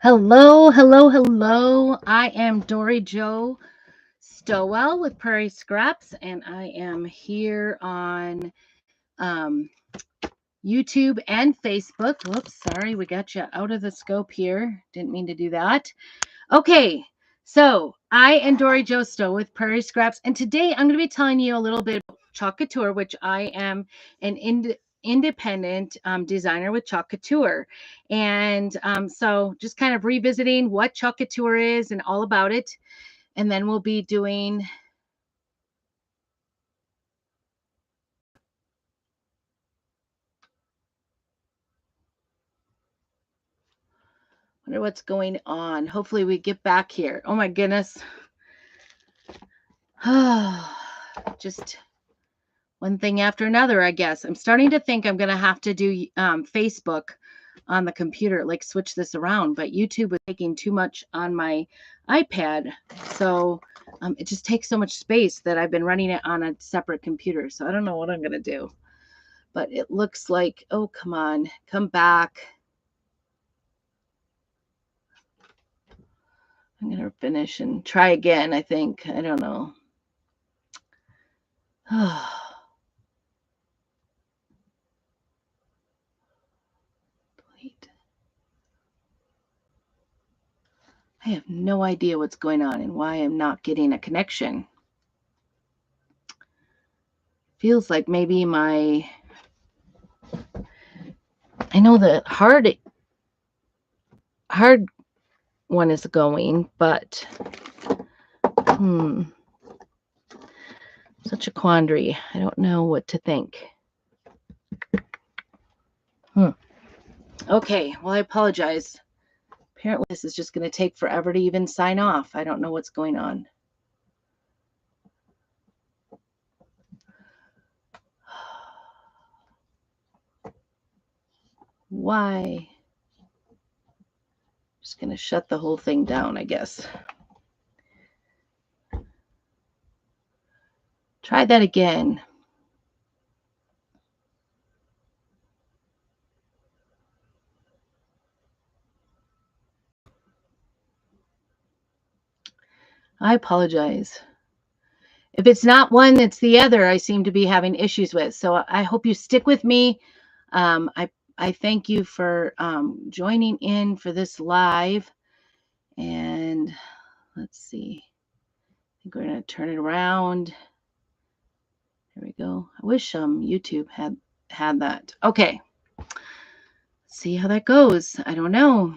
Hello, hello, hello. I am Dory Joe Stowell with Prairie Scraps, and I am here on um, YouTube and Facebook. Whoops, sorry, we got you out of the scope here. Didn't mean to do that. Okay, so I am Dory Joe Stowe with Prairie Scraps, and today I'm going to be telling you a little bit about Chalk Couture, which I am an independent designer with Chalk Couture. And so just kind of revisiting what Chalk Couture is and all about it. And then we'll be doing wonder what's going on. Hopefully we get back here. Oh my goodness. Just one thing after another, I guess. I'm starting to think I'm going to have to do Facebook on the computer, like switch this around. But YouTube was taking too much on my iPad. So it just takes so much space that I've been running it on a separate computer. So I don't know what I'm going to do. But it looks like, oh, come on, come back. I'm going to finish and try again, I think. I don't know. Wait. I have no idea what's going on and why I'm not getting a connection. Feels like maybe I know the hard one is going, but such a quandary. I don't know what to think. Okay, well, I apologize. Apparently this is just going to take forever to even sign off. I don't know what's going on. Why? Just going to shut the whole thing down, I guess. Try that again. I apologize. If it's not one, it's the other I seem to be having issues with. So I hope you stick with me. I thank you for joining in for this live. And let's see. I think we're going to turn it around. There we go. I wish YouTube had that. Okay. Let's see how that goes. I don't know.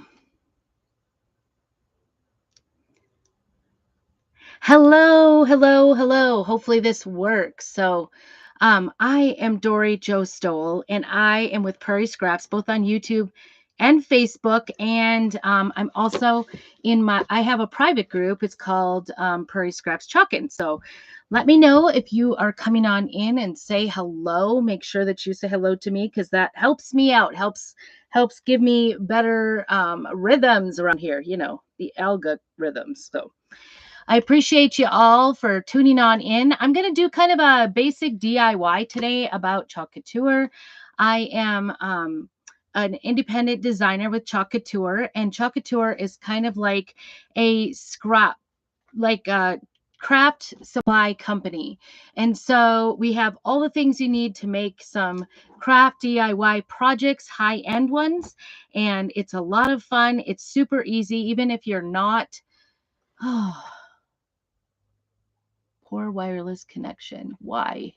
Hello, hello, hello. Hopefully this works. So I am Dory Joe Stoll, and I am with Prairie Scraps, both on YouTube and Facebook. And I'm also I have a private group. It's called Prairie Scraps Chalkin'. So let me know if you are coming on in and say hello. Make sure that you say hello to me because that helps me out, helps give me better rhythms around here, the algorithms. So I appreciate you all for tuning on in. I'm going to do kind of a basic DIY today about Chalk Couture. I am an independent designer with Chalk Couture, and Chalk Couture is kind of like a like a craft supply company. And so we have all the things you need to make some craft DIY projects, high-end ones, and it's a lot of fun. It's super easy, even if you're not. Oh, poor wireless connection. Why?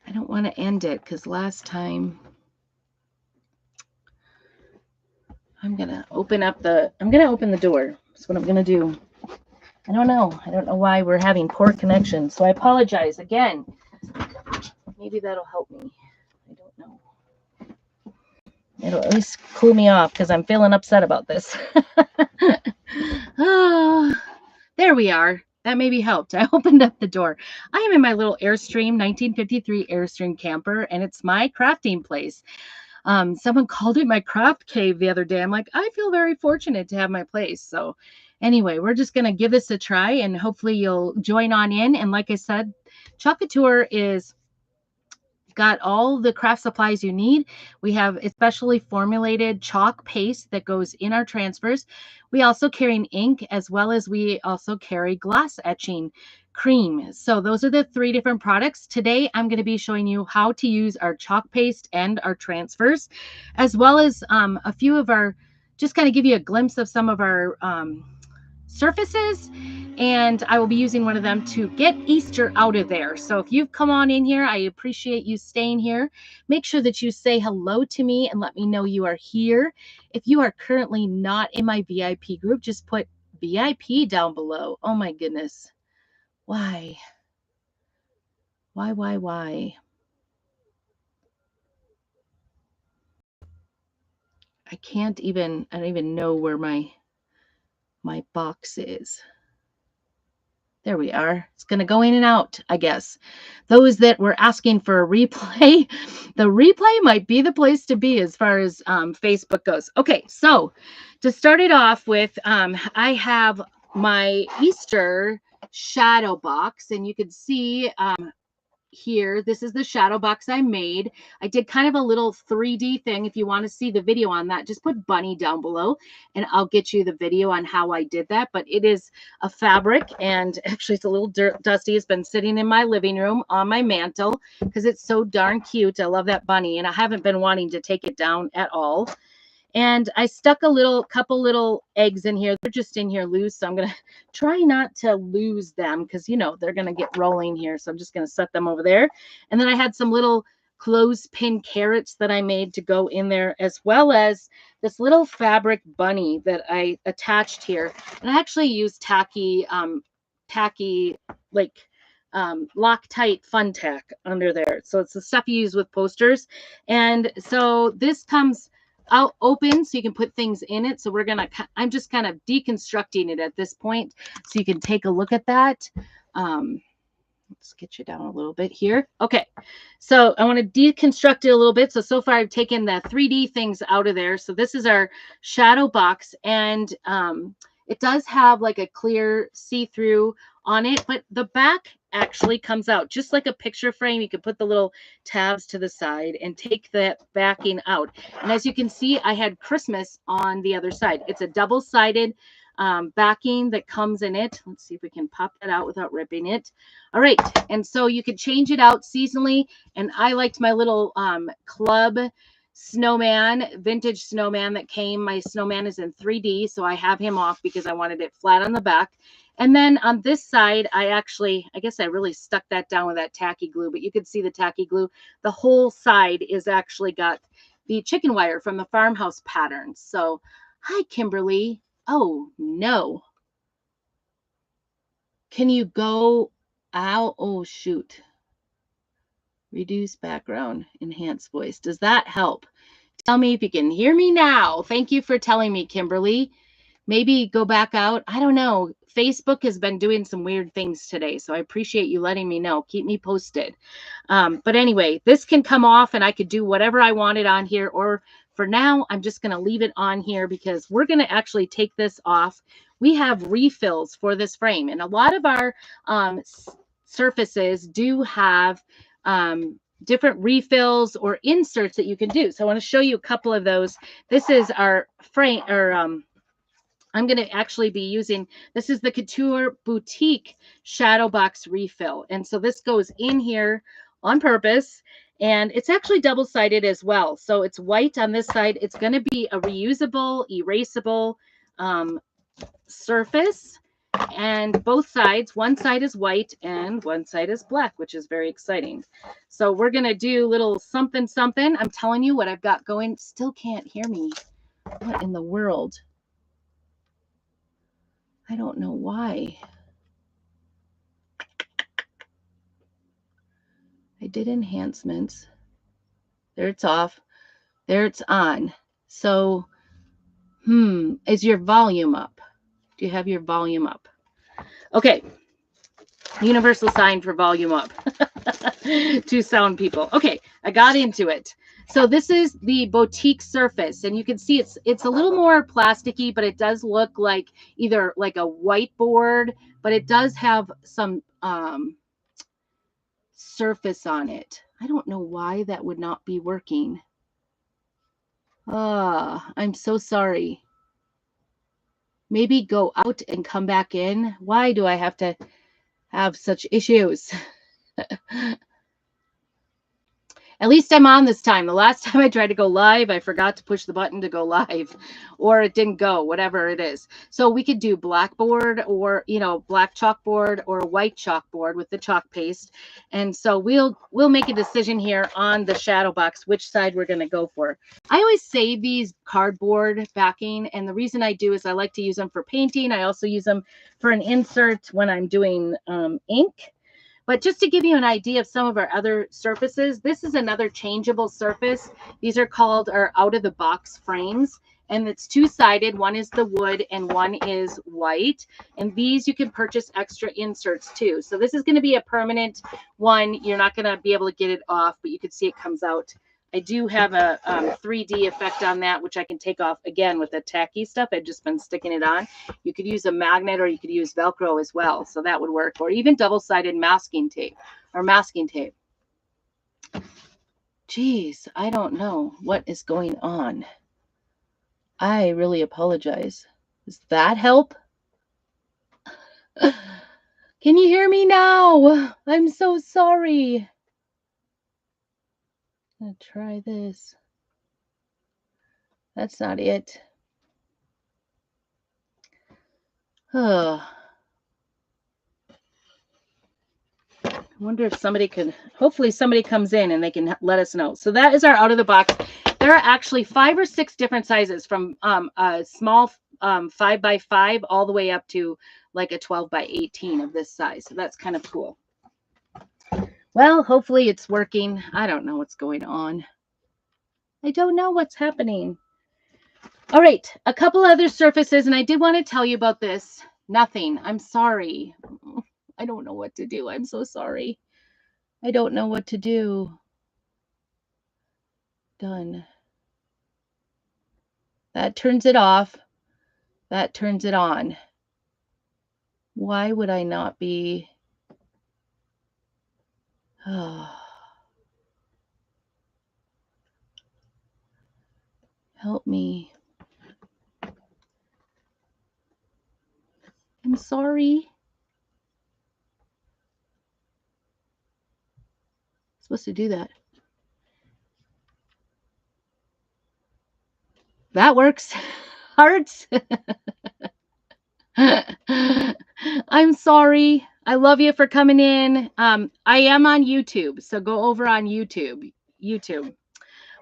I don't want to end it because last time I'm going to open the door. That's what I'm going to do. I don't know. I don't know why we're having poor connection. So I apologize again. Maybe that'll help me. I don't know. It'll at least cool me off because I'm feeling upset about this. Oh, there we are. That maybe helped. I opened up the door. I am in my little Airstream 1953 Airstream camper, and it's my crafting place. Someone called it my craft cave the other day. I'm like, I feel very fortunate to have my place. So anyway, we're just going to give this a try, and hopefully you'll join on in. And like I said, Chalk Couture is got all the craft supplies you need. We have especially formulated chalk paste that goes in our transfers. We also carry an ink, as well as we also carry glass etching cream. So those are the 3 different products. Today, I'm going to be showing you how to use our chalk paste and our transfers, as well as a few of our, just kind of give you a glimpse of some of our surfaces, and I will be using one of them to get Easter out of there. So if you've come on in here, I appreciate you staying here. Make sure that you say hello to me and let me know you are here. If you are currently not in my VIP group, just put VIP down below. Oh my goodness. Why? Why? I don't even know where my box is. There we are. It's going to go in and out, I guess. Those that were asking for a replay, the replay might be the place to be as far as Facebook goes. Okay, so to start it off with, I have my Easter shadow box, and you can see here, this is the shadow box I made. I did kind of a little 3D thing. If you want to see the video on that, just put bunny down below and I'll get you the video on how I did that. But it is a fabric, and actually it's a little dusty. It's been sitting in my living room on my mantle because it's so darn cute. I love that bunny, and I haven't been wanting to take it down at all. And I stuck couple little eggs in here. They're just in here loose. So I'm going to try not to lose them because, you know, they're going to get rolling here. So I'm just going to set them over there. And then I had some little clothespin carrots that I made to go in there, as well as this little fabric bunny that I attached here. And I actually used tacky, like Loctite fun tack under there. So it's the stuff you use with posters. And so this comes out open so you can put things in it. So I'm just kind of deconstructing it at this point so you can take a look at that. Let's get you down a little bit here. Okay, so I want to deconstruct it a little bit. So far I've taken the 3D things out of there. So this is our shadow box, and it does have like a clear see-through on it, but the back actually comes out just like a picture frame. You can put the little tabs to the side and take that backing out. And as you can see, I had Christmas on the other side. It's a double-sided backing that comes in it. Let's see if we can pop that out without ripping it. All right, and so you could change it out seasonally, and I liked my little club snowman, vintage snowman that came. My snowman is in 3D, so I have him off because I wanted it flat on the back. And then on this side, I guess I really stuck that down with that tacky glue, but you could see the tacky glue. The whole side is actually got the chicken wire from the farmhouse patterns. So, hi, Kimberly. Oh, no. Can you go out? Oh, shoot. Reduce background, enhance voice. Does that help? Tell me if you can hear me now. Thank you for telling me, Kimberly. Maybe go back out. I don't know. Facebook has been doing some weird things today, so I appreciate you letting me know. Keep me posted. But anyway, this can come off and I could do whatever I wanted on here, or for now, I'm just going to leave it on here because we're going to actually take this off. We have refills for this frame, and a lot of our surfaces do have different refills or inserts that you can do. So I want to show you a couple of those. This is our frame, or I'm going to actually be using, this is the Couture Boutique Shadow Box Refill. And so this goes in here on purpose, and it's actually double-sided as well. So it's white on this side. It's going to be a reusable, erasable surface. And both sides, one side is white and one side is black, which is very exciting. So we're going to do little something, something. I'm telling you what I've got going. Still can't hear me. What in the world? I don't know why. I did enhancements. There it's off. There it's on. So, is your volume up? Do you have your volume up? Okay. Universal sign for volume up. To sound people. Okay, I got into it. So this is the boutique surface, and you can see it's a little more plasticky, but it does look like either like a whiteboard, but it does have some surface on it. I don't know why that would not be working. I'm so sorry. Maybe go out and come back in. Why do I have to have such issues? At least I'm on this time. The last time I tried to go live, I forgot to push the button to go live, or it didn't go, whatever it is. So we could do blackboard or, black chalkboard or white chalkboard with the chalk paste. And so we'll make a decision here on the shadow box, which side we're going to go for. I always save these cardboard backing. And the reason I do is I like to use them for painting. I also use them for an insert when I'm doing ink. But just to give you an idea of some of our other surfaces, this is another changeable surface. These are called our out-of-the-box frames, and it's two-sided. One is the wood and one is white. And these you can purchase extra inserts too. So this is going to be a permanent one. You're not going to be able to get it off, but you can see it comes out. I do have a 3D effect on that, which I can take off again with the tacky stuff. I've just been sticking it on. You could use a magnet or you could use Velcro as well. So that would work. Or even double-sided masking tape or masking tape. Geez, I don't know what is going on. I really apologize. Does that help? Can you hear me now? I'm so sorry. I'm going to try this. That's not it. Oh. I wonder if somebody could, hopefully somebody comes in and they can let us know. So that is our out of the box. There are actually 5 or 6 different sizes from a small 5x5 all the way up to like a 12x18 of this size. So that's kind of cool. Well, hopefully it's working. I don't know what's going on. I don't know what's happening. All right, a couple other surfaces, and I did want to tell you about this. Nothing. I'm sorry. I don't know what to do. I'm so sorry. I don't know what to do. Done. That turns it off. That turns it on. Why would I not be? Oh. Help me. I'm sorry. I'm supposed to do that. That works. Hearts. I'm sorry. I love you for coming in. I am on YouTube, so go over on YouTube.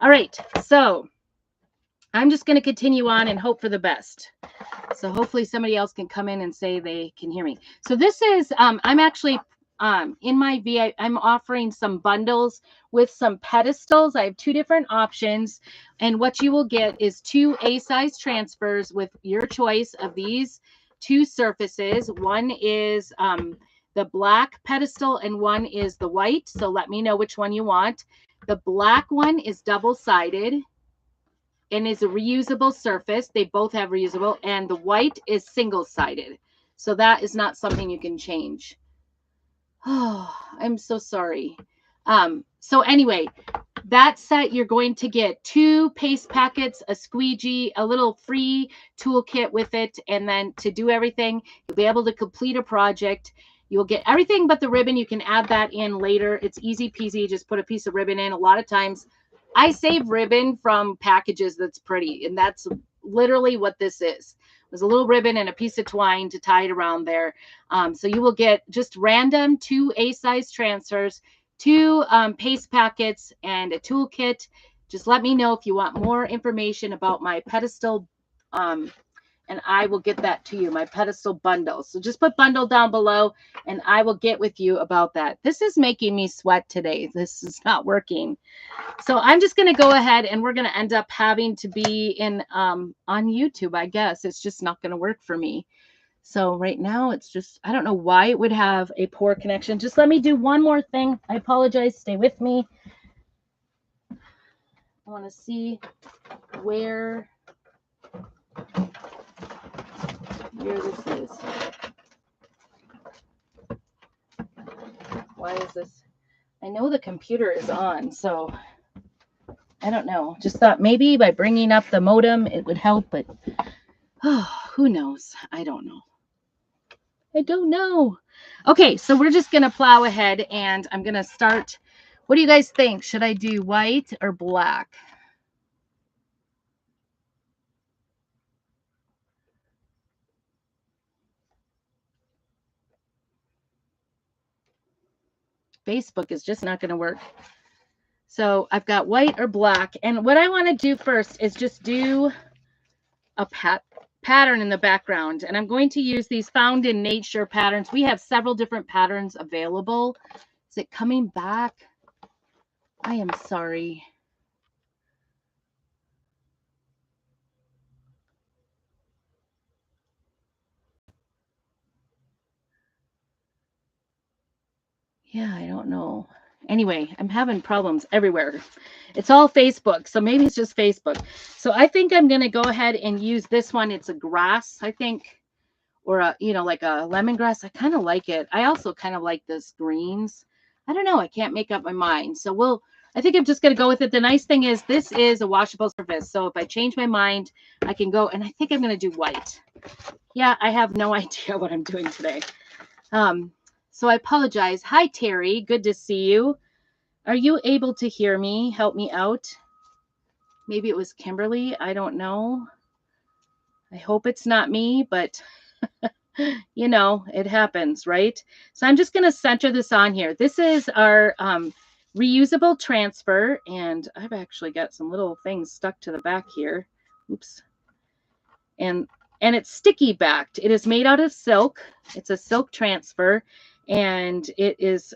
All right, so I'm just going to continue on and hope for the best. So hopefully somebody else can come in and say they can hear me. So this is, I'm actually in my VI, I'm offering some bundles with some pedestals. I have 2 different options. And what you will get is 2 A-size transfers with your choice of these 2 surfaces. One is the black pedestal and one is the white. So let me know which one you want. The black one is double-sided and is a reusable surface. They both have reusable, and the white is single-sided. So that is not something you can change. Oh, I'm so sorry. So anyway, that set, you're going to get 2 paste packets, a squeegee, a little free toolkit with it, and then to do everything, you'll be able to complete a project. You'll get everything but the ribbon. You can add that in later. It's easy peasy. Just put a piece of ribbon in. A lot of times I save ribbon from packages that's pretty, and that's literally what this is. There's a little ribbon and a piece of twine to tie it around there. So you will get just random 2 A-size transfers, 2 paste packets, and a toolkit. Just let me know if you want more information about my pedestal, and I will get that to you, my pedestal bundle. So just put bundle down below, and I will get with you about that. This is making me sweat today. This is not working. So I'm just going to go ahead, and we're going to end up having to be in on YouTube, I guess. It's just not going to work for me. So right now it's just, I don't know why it would have a poor connection. Just let me do one more thing. I apologize. Stay with me. I want to see where this is. Why is this? I know the computer is on, so I don't know. Just thought maybe by bringing up the modem it would help, but who knows? I don't know. I don't know. Okay, so we're just going to plow ahead and I'm going to start. What do you guys think? Should I do white or black? Facebook is just not going to work. So I've got white or black. And what I want to do first is just do a pattern in the background. And I'm going to use these Found in Nature patterns. We have several different patterns available. Is it coming back? I am sorry. Yeah, I don't know. Anyway, I'm having problems everywhere. It's all Facebook, so maybe it's just Facebook. So I think I'm going to go ahead and use this one. It's a grass, I think, or a, like a lemongrass. I kind of like it. I also kind of like this greens. I don't know. I can't make up my mind. So I think I'm just going to go with it. The nice thing is this is a washable surface. So if I change my mind, I can go, and I think I'm going to do white. Yeah, I have no idea what I'm doing today. So I apologize. Hi, Terry. Good to see you. Are you able to hear me? Help me out. Maybe it was Kimberly. I don't know. I hope it's not me, but it happens, right? So I'm just going to center this on here. This is our reusable transfer, and I've actually got some little things stuck to the back here. Oops. And it's sticky backed. It is made out of silk. It's a silk transfer, and it is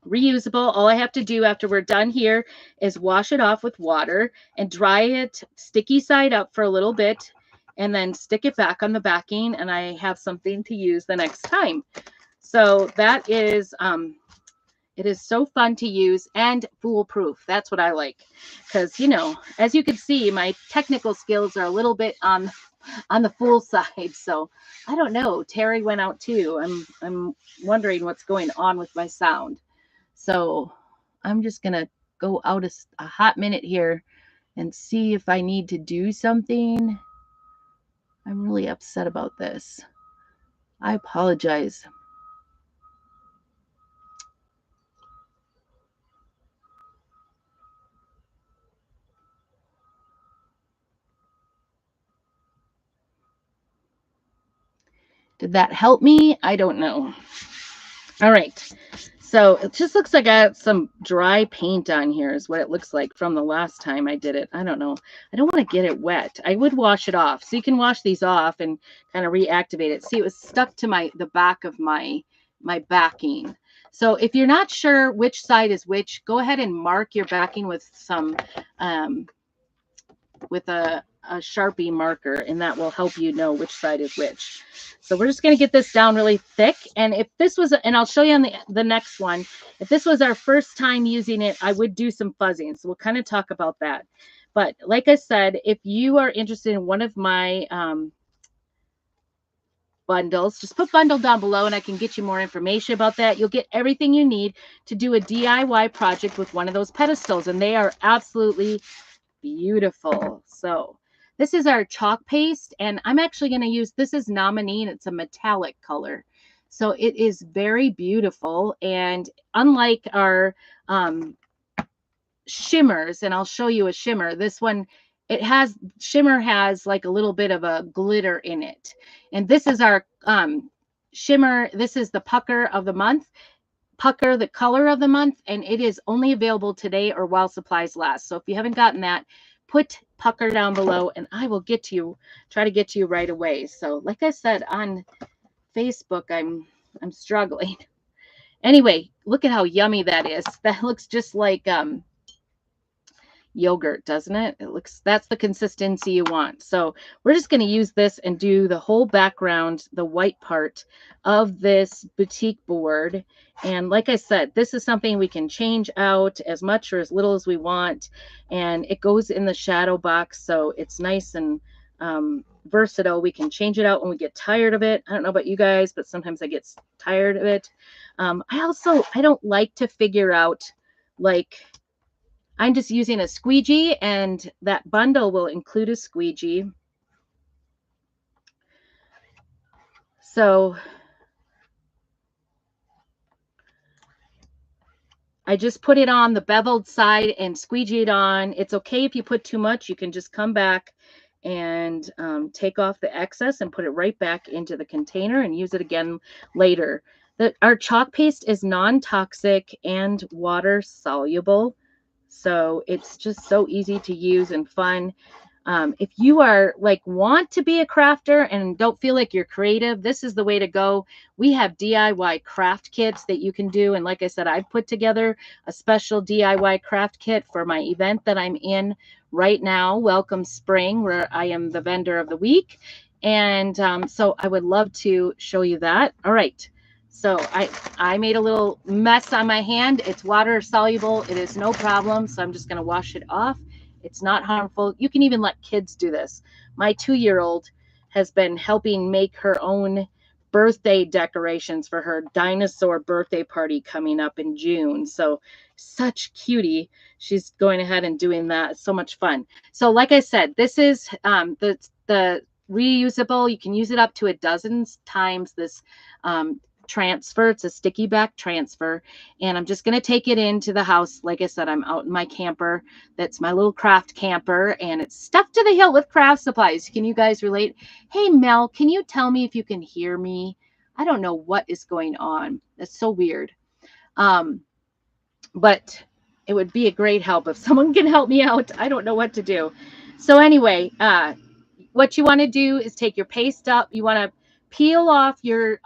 reusable. All I have to do after we're done here is wash it off with water and dry it sticky side up for a little bit, and then stick it back on the backing, and I have something to use the next time. So that is it is so fun to use and foolproof. That's what I like, because as you can see, my technical skills are a little bit on the fool side. So I don't know. Terry went out too. I'm wondering what's going on with my sound. So I'm just going to go out a hot minute here and see if I need to do something. I'm really upset about this. I apologize. Did that help me? I don't know. All right. So it just looks like I got some dry paint on here is what it looks like from the last time I did it. I don't know. I don't want to get it wet. I would wash it off. So you can wash these off and kind of reactivate it. See, it was stuck to the back of my backing. So if you're not sure which side is which, go ahead and mark your backing with some with a Sharpie marker, and that will help you know which side is which. So we're just going to get this down really thick. And if this was, and I'll show you on the next one, if this was our first time using it, I would do some fuzzing. So we'll kind of talk about that. But like I said, if you are interested in one of my bundles, just put bundle down below and I can get you more information about that. You'll get everything you need to do a DIY project with one of those pedestals, and they are absolutely beautiful. So this is our chalk paste, and I'm actually going to use, this is Nominee, and it's a metallic color. So it is very beautiful, and unlike our shimmers, and I'll show you a shimmer, this one, shimmer has like a little bit of a glitter in it. And this is our shimmer. This is the pucker of the month. Pucker, the color of the month, and it is only available today or while supplies last. So if you haven't gotten that, put pucker down below and I will try to get to you right away. So like I said, on Facebook, I'm struggling. Anyway, look at how yummy that is. That looks just like yogurt, doesn't it? That's the consistency you want. So we're just going to use this and do the whole background, the white part of this boutique board. And like I said, this is something we can change out as much or as little as we want. And it goes in the shadow box. So it's nice and versatile. We can change it out when we get tired of it. I don't know about you guys, but sometimes I get tired of it. I don't like to figure out, like, I'm just using a squeegee, and that bundle will include a squeegee. So I just put it on the beveled side and squeegee it on. It's okay if you put too much. You can just come back and take off the excess and put it right back into the container and use it again later. Our chalk paste is non-toxic and water soluble. So it's just so easy to use and fun. If you are like want to be a crafter and don't feel like you're creative, this is the way to go. We have DIY craft kits that you can do. And like I said, I've put together a special DIY craft kit for my event that I'm in right now, Welcome Spring, where I am the vendor of the week. And so I would love to show you that. All right. So I made a little mess on my hand. It's water soluble. It is no problem. So I'm just going to wash it off. It's not harmful. You can even let kids do this. My 2-year-old has been helping make her own birthday decorations for her dinosaur birthday party coming up in June. So such cutie. She's going ahead and doing that. It's so much fun. So like I said, this is the reusable. You can use it up to a dozen times. This transfer. It's a sticky back transfer. And I'm just going to take it into the house. Like I said, I'm out in my camper. That's my little craft camper. And it's stuffed to the hilt with craft supplies. Can you guys relate? Hey, Mel, can you tell me if you can hear me? I don't know what is going on. That's so weird. But it would be a great help if someone can help me out. I don't know what to do. So anyway, what you want to do is take your paste up. You want to peel off your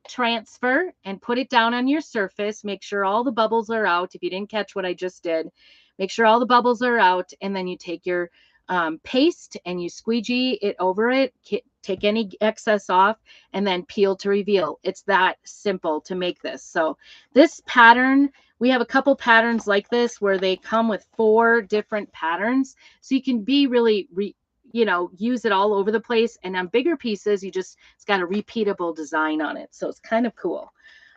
transfer and put it down on your surface. Make sure all the bubbles are out. If you didn't catch what I just did, make sure all the bubbles are out. And then you take your paste and you squeegee it over it, take any excess off, and then peel to reveal. It's that simple to make this. So this pattern, we have a couple patterns like this where they come with 4 different patterns. So you can be really use it all over the place. And on bigger pieces, it's got a repeatable design on it. So it's kind of cool.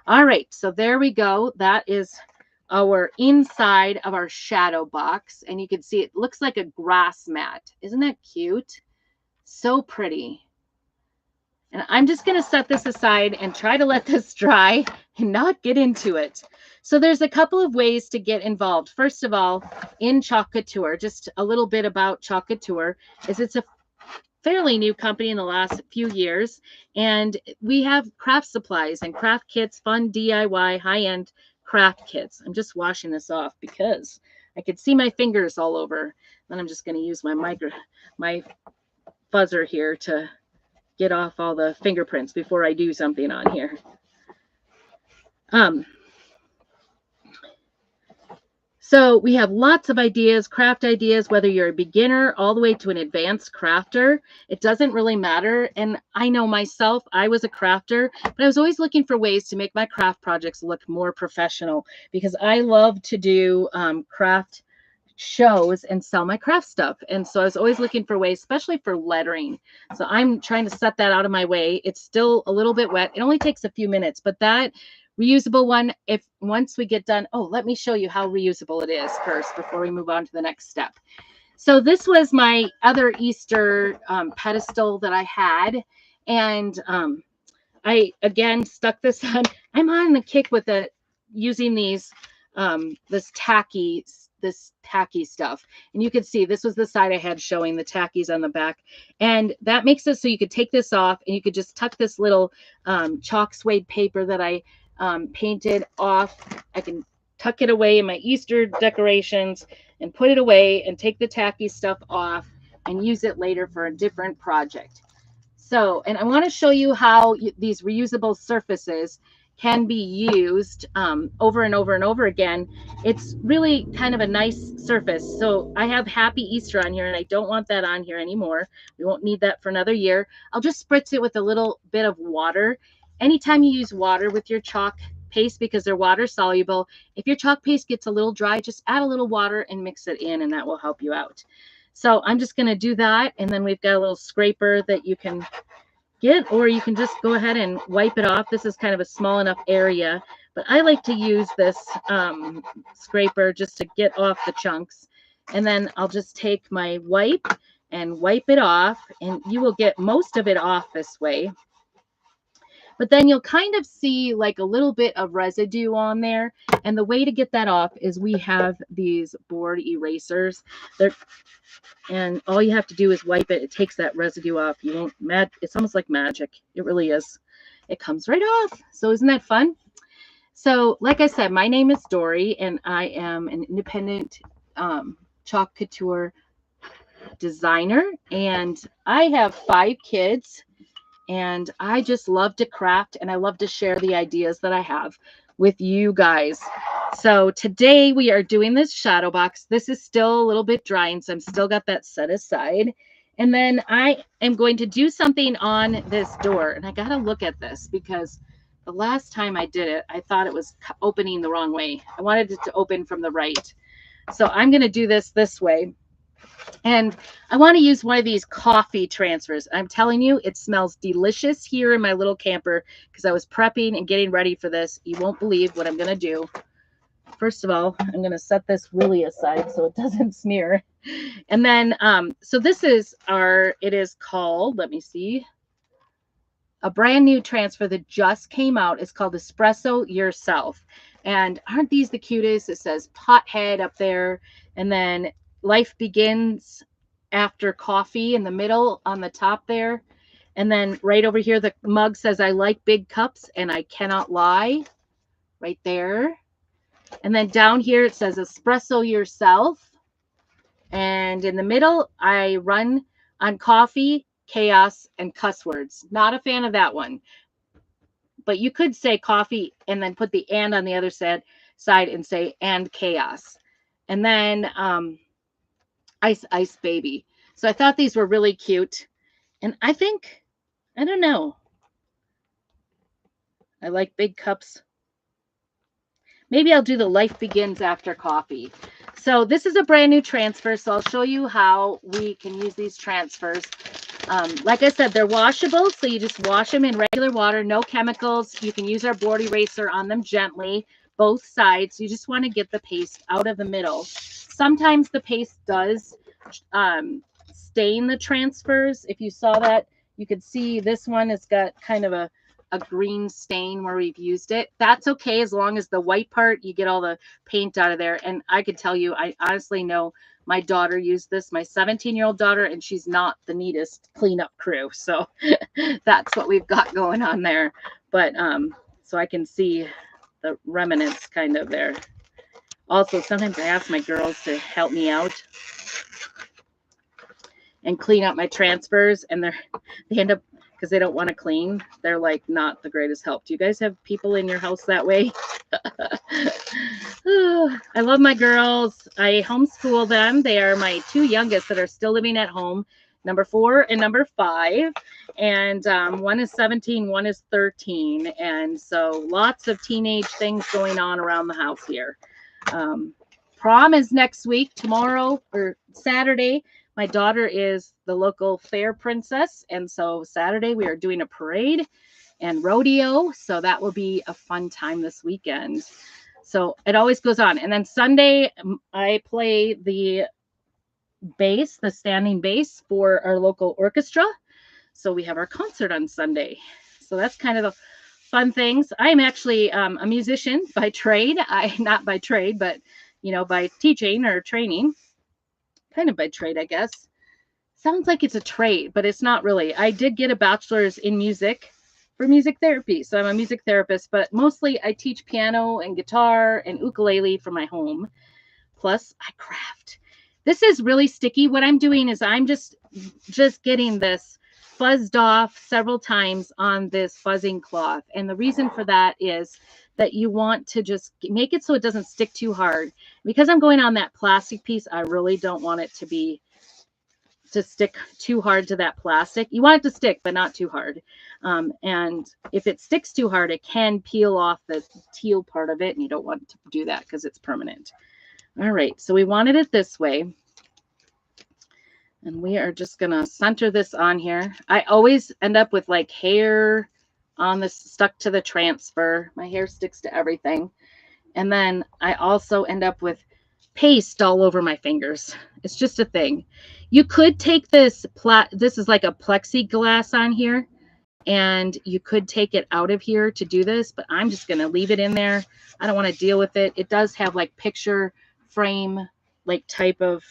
All right. So there we go. That is our inside of our shadow box. And you can see it looks like a grass mat. Isn't that cute? So pretty. And I'm just going to set this aside and try to let this dry and not get into it. So there's a couple of ways to get involved. First of all, in Chalk Couture, just a little bit about Chalk Couture is it's a fairly new company in the last few years. And we have craft supplies and craft kits, fun DIY, high-end craft kits. I'm just washing this off because I could see my fingers all over. Then I'm just going to use my buzzer here to get off all the fingerprints before I do something on here. So we have lots of ideas, craft ideas, whether you're a beginner all the way to an advanced crafter. It doesn't really matter. And I know myself, I was a crafter, but I was always looking for ways to make my craft projects look more professional because I love to do craft shows and sell my craft stuff. And so I was always looking for ways, especially for lettering. So I'm trying to set that out of my way. It's still a little bit wet. It only takes a few minutes, but that reusable one, if once we get done, let me show you how reusable it is first before we move on to the next step. So this was my other Easter pedestal that I had. And I, again, stuck this on. I'm on the kick with using these, this tacky stuff. And you can see this was the side I had showing the tackies on the back. And that makes it so you could take this off and you could just tuck this little chalk suede paper that I painted off. I can tuck it away in my Easter decorations and put it away and take the tacky stuff off and use it later for a different project. So, and I want to show you how these reusable surfaces can be used over and over and over again. It's really kind of a nice surface. So I have Happy Easter on here and I don't want that on here anymore. We won't need that for another year. I'll just spritz it with a little bit of water. Anytime you use water with your chalk paste, because they're water soluble, if your chalk paste gets a little dry, just add a little water and mix it in and that will help you out. So I'm just going to do that. And then we've got a little scraper that you can get, or you can just go ahead and wipe it off. This is kind of a small enough area, but I like to use this scraper just to get off the chunks. And then I'll just take my wipe and wipe it off, and you will get most of it off this way. But then you'll kind of see like a little bit of residue on there. And the way to get that off is we have these board erasers. And all you have to do is wipe it. It takes that residue off. You won't it's almost like magic. It really is. It comes right off. So isn't that fun? So like I said, my name is Dory, and I am an independent chalk couture designer, and I have 5 kids, and I just love to craft, and I love to share the ideas that I have with you guys. So today we are doing this shadow box. This is still a little bit dry, and so I'm still got that set aside. And then I am going to do something on this door, and I got to look at this because the last time I did it, I thought it was opening the wrong way. I wanted it to open from the right. So I'm going to do this way. And I want to use one of these coffee transfers. I'm telling you, it smells delicious here in my little camper because I was prepping and getting ready for this. You won't believe what I'm going to do. First of all, I'm going to set this really aside so it doesn't smear. And then, so this is it is called, let me see, a brand new transfer that just came out. It's called Espresso Yourself. And aren't these the cutest? It says pothead up there, and then life begins after coffee in the middle on the top there. And then right over here, the mug says, I like big cups and I cannot lie, right there. And then down here, it says espresso yourself. And in the middle, I run on coffee, chaos, and cuss words. Not a fan of that one. But you could say coffee and then put the and on the other side and say and chaos. And then ice baby. So I thought these were really cute. And I think, I don't know, I like big cups. Maybe I'll do the life begins after coffee. So this is a brand new transfer. So I'll show you how we can use these transfers. Like I said, they're washable. So you just wash them in regular water, no chemicals. You can use our board eraser on them gently, both sides. You just want to get the paste out of the middle. Sometimes the paste does stain the transfers. If you saw that, you could see this one has got kind of a green stain where we've used it. That's okay as long as the white part, you get all the paint out of there. And I could tell you, I honestly know my daughter used this, my 17-year-old daughter, and she's not the neatest cleanup crew. So that's what we've got going on there. But so I can see the remnants kind of there. Also, sometimes I ask my girls to help me out and clean up my transfers, and they end up, because they don't want to clean, they're like not the greatest help. Do you guys have people in your house that way? I love my girls. I homeschool them. They are my 2 youngest that are still living at home, number 4 and number 5. And one is 17, one is 13. And so lots of teenage things going on around the house here. Prom is next week, tomorrow or Saturday. My daughter is the local fair princess, and so Saturday we are doing a parade and rodeo, so that will be a fun time this weekend. So it always goes on. And then Sunday, I play the bass, the standing bass for our local orchestra. So we have our concert on Sunday. So that's kind of the fun things. I'm actually a musician by trade. Not by trade, but by teaching or training. Kind of by trade, I guess. Sounds like it's a trade, but it's not really. I did get a bachelor's in music for music therapy. So I'm a music therapist, but mostly I teach piano and guitar and ukulele from my home. Plus I craft. This is really sticky. What I'm doing is I'm just getting this fuzzed off several times on this fuzzing cloth. And the reason for that is that you want to just make it so it doesn't stick too hard. Because I'm going on that plastic piece, I really don't want it to stick too hard to that plastic. You want it to stick, but not too hard. And if it sticks too hard, it can peel off the teal part of it, and you don't want to do that because it's permanent. All right, so we wanted it this way. And we are just going to center this on here. I always end up with like hair on this stuck to the transfer. My hair sticks to everything. And then I also end up with paste all over my fingers. It's just a thing. You could take this this is like a plexiglass on here, and you could take it out of here to do this, but I'm just going to leave it in there. I don't want to deal with it. It does have like picture frame like type of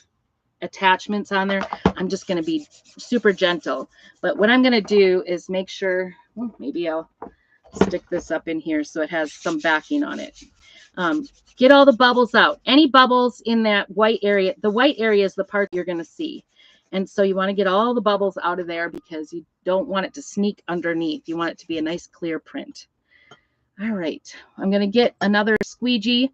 attachments on there. I'm just going to be super gentle. But what I'm going to do is make sure, well, maybe I'll stick this up in here so it has some backing on it. Get all the bubbles out. Any bubbles in that white area, the white area is the part you're going to see. And so you want to get all the bubbles out of there because you don't want it to sneak underneath. You want it to be a nice clear print. All right, I'm going to get another squeegee.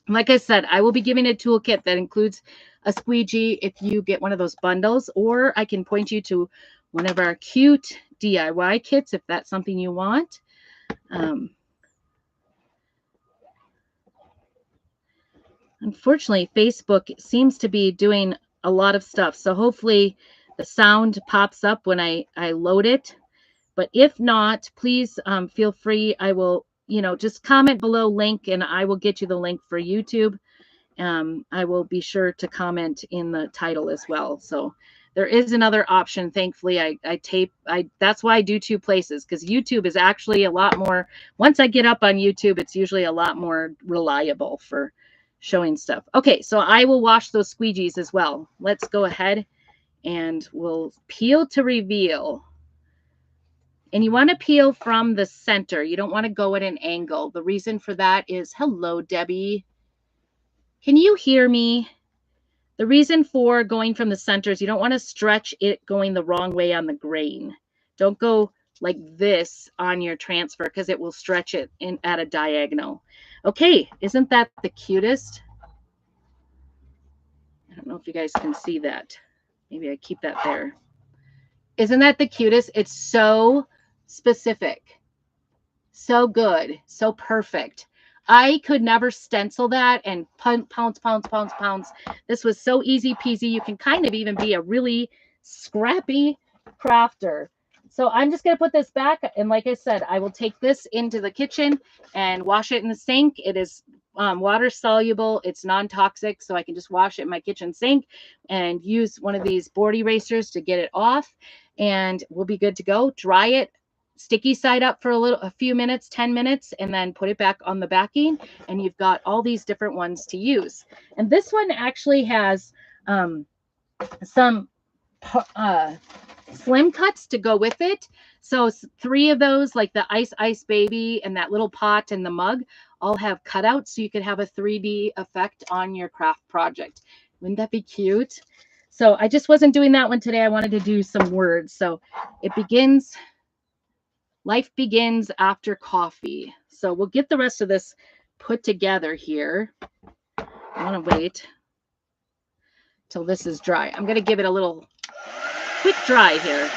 Like I said, I will be giving a toolkit that includes a squeegee if you get one of those bundles, or I can point you to one of our cute DIY kits if that's something you want. Unfortunately, Facebook seems to be doing a lot of stuff. So hopefully the sound pops up when I load it. But if not, please feel free. I will, just comment below link and I will get you the link for YouTube. I will be sure to comment in the title as well. So there is another option. Thankfully, that's why I do two places, because YouTube is actually a lot more, once I get up on YouTube, it's usually a lot more reliable for showing stuff. Okay, so I will wash those squeegees as well. Let's go ahead and we'll peel to reveal. And you want to peel from the center. You don't want to go at an angle. The reason for that is, hello, Debbie. Can you hear me? The reason for going from the center is you don't want to stretch it going the wrong way on the grain. Don't go like this on your transfer because it will stretch it in at a diagonal. Okay, isn't that the cutest? I don't know if you guys can see that. Maybe I keep that there. Isn't that the cutest? It's so specific. So good. So perfect. I could never stencil that and pounce. This was so easy peasy. You can kind of even be a really scrappy crafter. So I'm just going to put this back. And like I said, I will take this into the kitchen and wash it in the sink. It is water soluble. It's non-toxic. So I can just wash it in my kitchen sink and use one of these board erasers to get it off. And we'll be good to go. Dry it. Sticky side up for a few minutes, 10 minutes, and then put it back on the backing, and you've got all these different ones to use. And this one actually has some slim cuts to go with it. So 3 of those, like the ice baby and that little pot and the mug, all have cutouts, so you could have a 3D effect on your craft project. Wouldn't that be cute? So I just wasn't doing that one today. I wanted to do some words. So it begins. Life begins after coffee. So we'll get the rest of this put together here. I want to wait till this is dry. I'm going to give it a little quick dry here.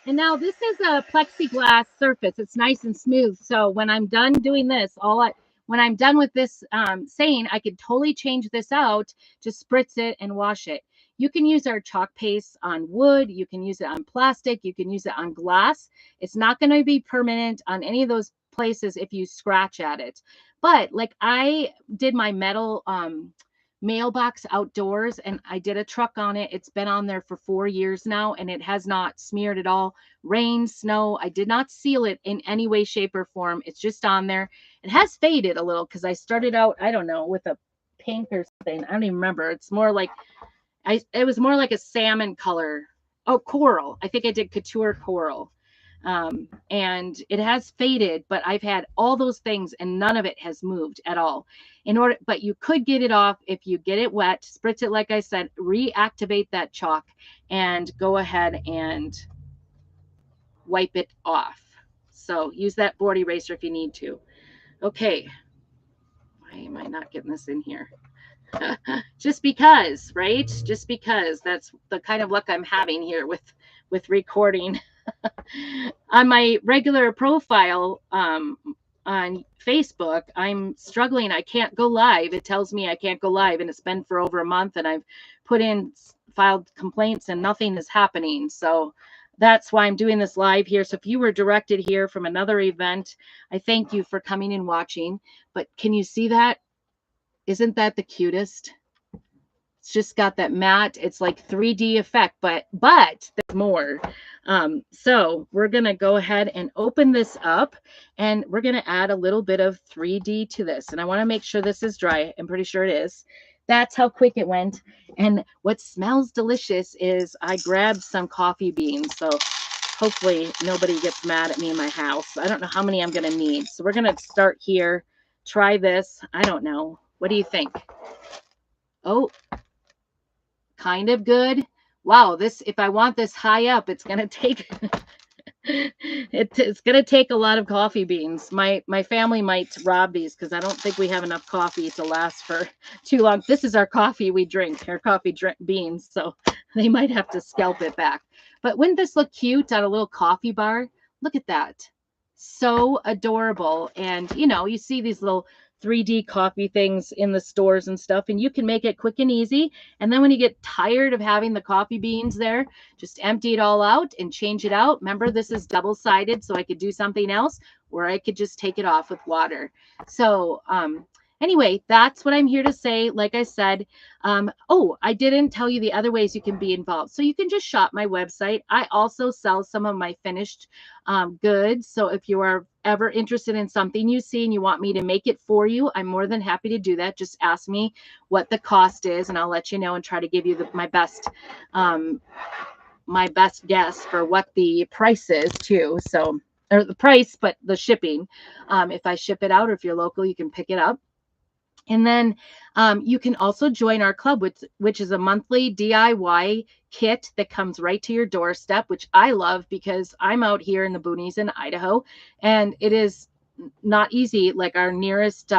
And now this is a plexiglass surface. It's nice and smooth. So when I'm done doing this, when I'm done with this saying, I could totally change this out, just spritz it and wash it. You can use our chalk paste on wood. You can use it on plastic. You can use it on glass. It's not going to be permanent on any of those places if you scratch at it. But like I did my metal mailbox outdoors and I did a truck on it. It's been on there for 4 years now and it has not smeared at all. Rain, snow, I did not seal it in any way, shape, or form. It's just on there. It has faded a little because I started out, I don't know, with a pink or something. I don't even remember. It's more like it was more like a salmon color. Oh, coral. I think I did couture coral. And it has faded, but I've had all those things and none of it has moved at all. But you could get it off if you get it wet, spritz it, like I said, reactivate that chalk and go ahead and wipe it off. So use that board eraser if you need to. Okay. Why am I not getting this in here? Just because, right? Just because that's the kind of luck I'm having here with with recording. On my regular profile on Facebook, I'm struggling. I can't go live. It tells me I can't go live, and it's been for over a month, and I've put in filed complaints and nothing is happening. So that's why I'm doing this live here. So if you were directed here from another event, I thank you for coming and watching. But can you see that? Isn't that the cutest? It's just got that matte, it's like 3D effect, but there's more. So we're gonna go ahead and open this up, and we're gonna add a little bit of 3D to this. And I want to make sure this is dry. I'm pretty sure it is. That's how quick it went. And what smells delicious is I grabbed some coffee beans. So hopefully nobody gets mad at me in my house. I don't know how many I'm gonna need. So we're gonna start here. Try this. I don't know. What do you think? Oh, kind of good. Wow, this, if I want this high up, it's gonna take it's gonna take a lot of coffee beans. My family might rob these because I don't think we have enough coffee to last for too long. This is our coffee we drink, our coffee beans, so they might have to scalp it back. But wouldn't this look cute on a little coffee bar? Look at that. So adorable. And you know, you see these little 3D coffee things in the stores and stuff, and you can make it quick and easy. And then when you get tired of having the coffee beans there, just empty it all out and change it out. Remember, this is double-sided, so I could do something else, or I could just take it off with water. So anyway, that's what I'm here to say. Like I said, oh, I didn't tell you the other ways you can be involved. So you can just shop my website. I also sell some of my finished goods. So if you are ever interested in something you see and you want me to make it for you, I'm more than happy to do that. Just ask me what the cost is, and I'll let you know and try to give you my best guess for what the price is too. So, or the price, but the shipping. If I ship it out, or if you're local, you can pick it up. And then you can also join our club, which is a monthly DIY kit that comes right to your doorstep, which I love because I'm out here in the boonies in Idaho, and it is not easy. Like our nearest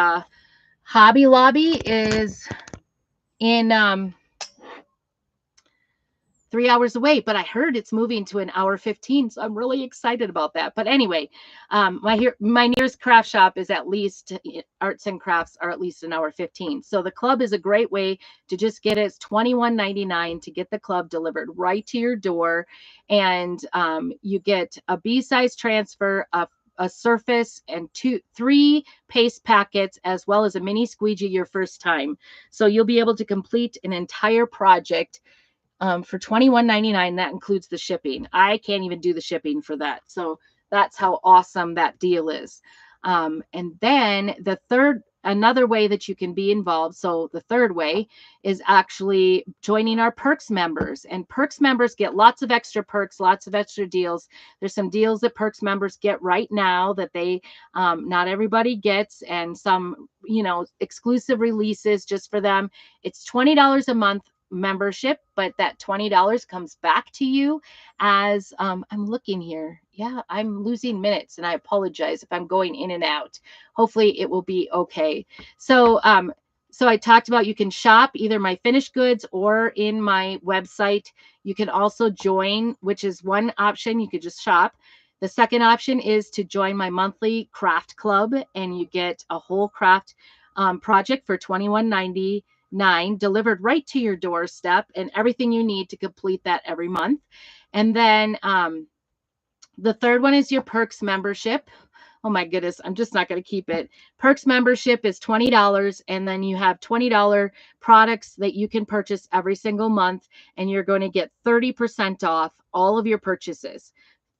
Hobby Lobby is in 3 hours away, but I heard it's moving to 1 hour 15, so I'm really excited about that. But anyway, my nearest craft shop is at least, arts and crafts are at least 1 hour 15. So the club is a great way to just get it. It's $21.99 to get the club delivered right to your door, and you get a B-size transfer, a surface, and 3 paste packets, as well as a mini squeegee your first time. So you'll be able to complete an entire project for $21.99. That includes the shipping. I can't even do the shipping for that. So that's how awesome that deal is. And then another way that you can be involved. So the third way is actually joining our Perks members, and Perks members get lots of extra perks, lots of extra deals. There's some deals that Perks members get right now that they, not everybody gets, and some, exclusive releases just for them. It's $20 a month membership, but that $20 comes back to you as I'm looking here. Yeah, I'm losing minutes, and I apologize if I'm going in and out. Hopefully it will be okay. So I talked about, you can shop either my finished goods or in my website. You can also join, which is one option. You could just shop. The second option is to join my monthly craft club, and you get a whole craft project for $21.99 delivered right to your doorstep, and everything you need to complete that every month. And then the third one is your Perks membership. Oh my goodness, I'm just not going to keep it. Perks membership is $20, and then you have $20 products that you can purchase every single month, and you're going to get 30% off all of your purchases.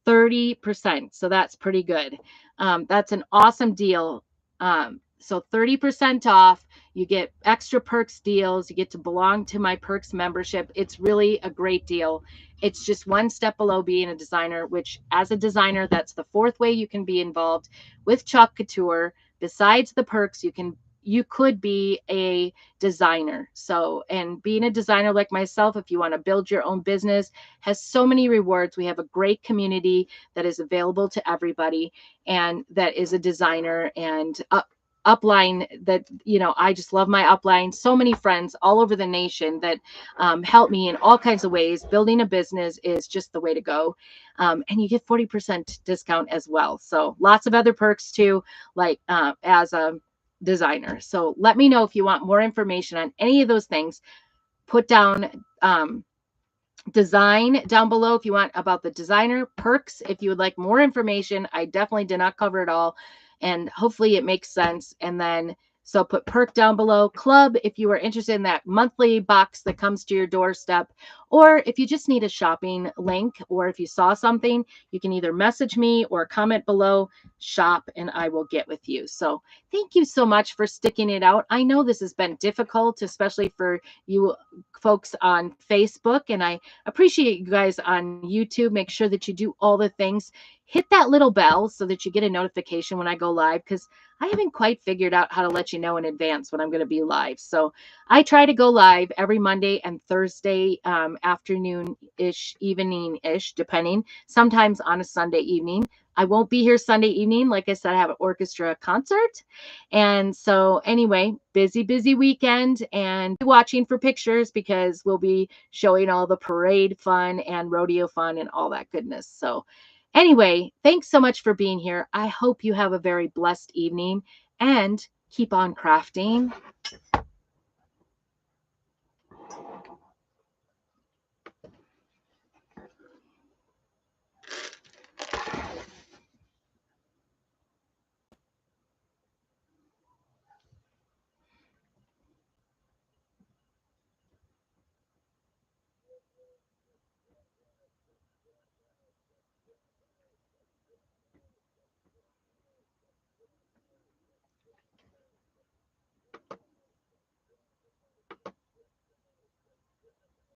30%. So that's pretty good. That's an awesome deal. So 30% off, you get extra perks deals, you get to belong to my Perks membership. It's really a great deal. It's just one step below being a designer, which as a designer, that's the fourth way you can be involved with Chalk Couture. Besides the perks, you could be a designer. So, and being a designer like myself, if you want to build your own business, has so many rewards. We have a great community that is available to everybody, and that is a designer. And upline that, I just love my upline. So many friends all over the nation that help me in all kinds of ways. Building a business is just the way to go. And you get 40% discount as well. So lots of other perks too, like as a designer. So let me know if you want more information on any of those things. Put down design down below if you want about the designer perks. If you would like more information, I definitely did not cover it all, and hopefully it makes sense. And then so put perk down below. Club if you are interested in that monthly box that comes to your doorstep, or if you just need a shopping link, or if you saw something, you can either message me or comment below shop and I will get with you. So thank you so much for sticking it out. I know this has been difficult, especially for you folks on Facebook, and I appreciate you guys on YouTube. Make sure that you do all the things. Hit that little bell so that you get a notification when I go live, because I haven't quite figured out how to let you know in advance when I'm going to be live. So I try to go live every Monday and Thursday afternoon ish, evening ish, depending. Sometimes on a Sunday evening. I won't be here Sunday evening. Like I said, I have an orchestra concert. And so, anyway, busy weekend, and be watching for pictures because we'll be showing all the parade fun and rodeo fun and all that goodness. So, anyway, thanks so much for being here. I hope you have a very blessed evening and keep on crafting.